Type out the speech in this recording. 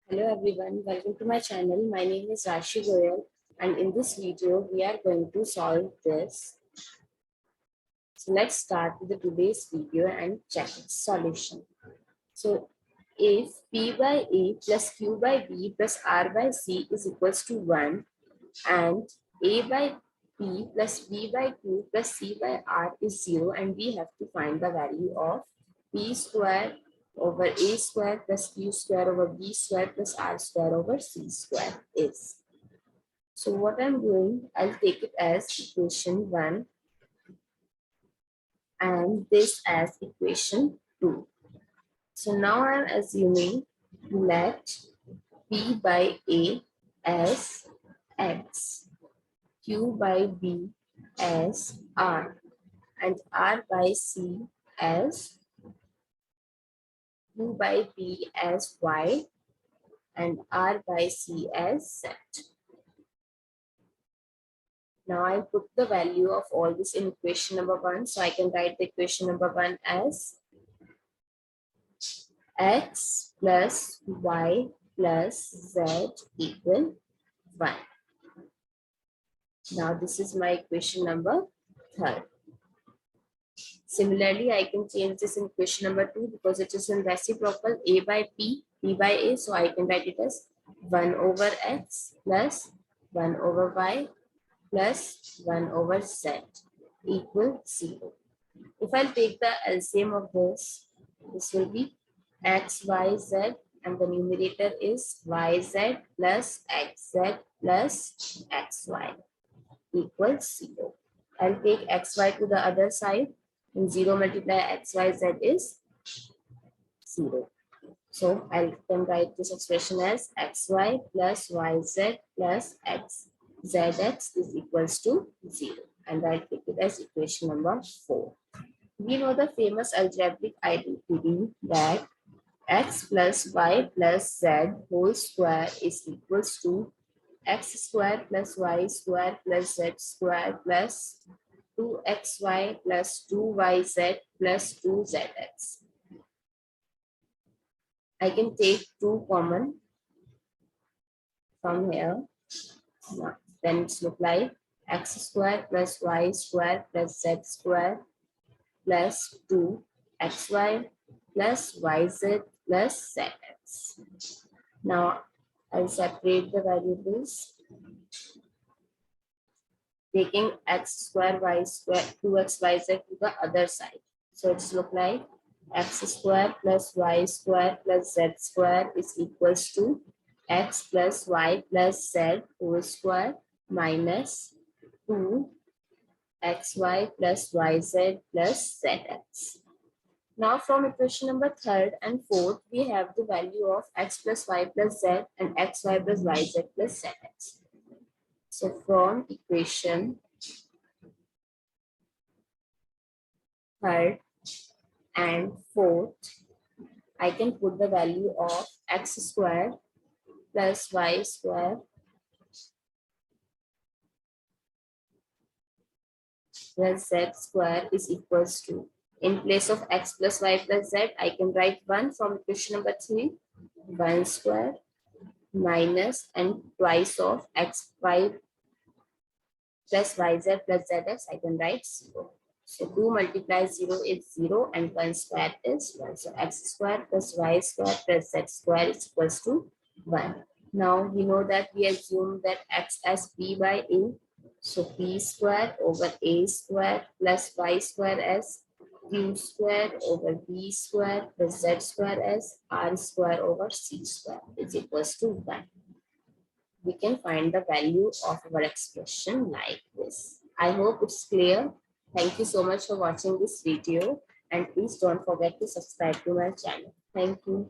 Hello everyone, welcome to my channel. My name is Rashi Goyal and in this video we are going to solve this. So let's start with the today's video and check its solution. So if P by A plus Q by B plus R by C is equals to 1 and A by P plus B by Q plus C by R is 0 and we have to find the value of P square over A square plus Q square over B square plus R square over C square is. So what I'm doing, I'll take it as equation 1 and this as equation 2. So now I'm assuming let P by A as X, Q by B as R, and R by C as Q by B as Y, and R by C as Z. Now I put the value of all this in equation number 1. So I can write the equation number 1 as X plus Y plus Z equal 1. Now this is my equation number 3. Similarly, I can change this in equation number 2 because it is in reciprocal A by P, P by A. So I can write it as 1 over X plus 1 over Y plus 1 over Z equal 0. If I take the LCM of this will be X, Y, Z, and the numerator is YZ plus XZ plus XY equals 0. I'll take XY to the other side, and 0 multiply XYZ is 0. So I can write this expression as XY plus YZ plus XZX is equals to 0. And I'll take it as equation number 4. We know the famous algebraic identity that X plus Y plus Z whole square is equals to X square plus Y square plus Z square plus 2XY plus 2YZ plus 2ZX. I can take 2 common from here. Then it's look like X square plus Y square plus Z square plus 2XY plus YZ plus ZX. Now I'll separate the variables, taking X square Y square 2XYZ to the other side. So it's look like X square plus Y square plus Z square is equals to X plus Y plus Z whole square minus 2XY plus YZ plus ZX. Now from equation number 3rd and 4th, we have the value of X plus Y plus Z and XY plus YZ plus ZX. So from equation 3rd and 4th, I can put the value of X square plus Y square plus Z square is equals to, in place of X plus Y plus Z, I can write 1 from equation number 3, 1 square minus and twice of XY plus YZ plus ZX, I can write 0. So 2 multiplies 0 is 0 and 1 square is 1. So X square plus Y square plus Z square is equals to 1. Now we know that we assume that X as P by A. So P square over A square plus Y square as Q square over B square plus Z square as R square over C square is equals to 1. We can find the value of our expression like this. I hope it's clear. Thank you so much for watching this video and please don't forget to subscribe to my channel. Thank you.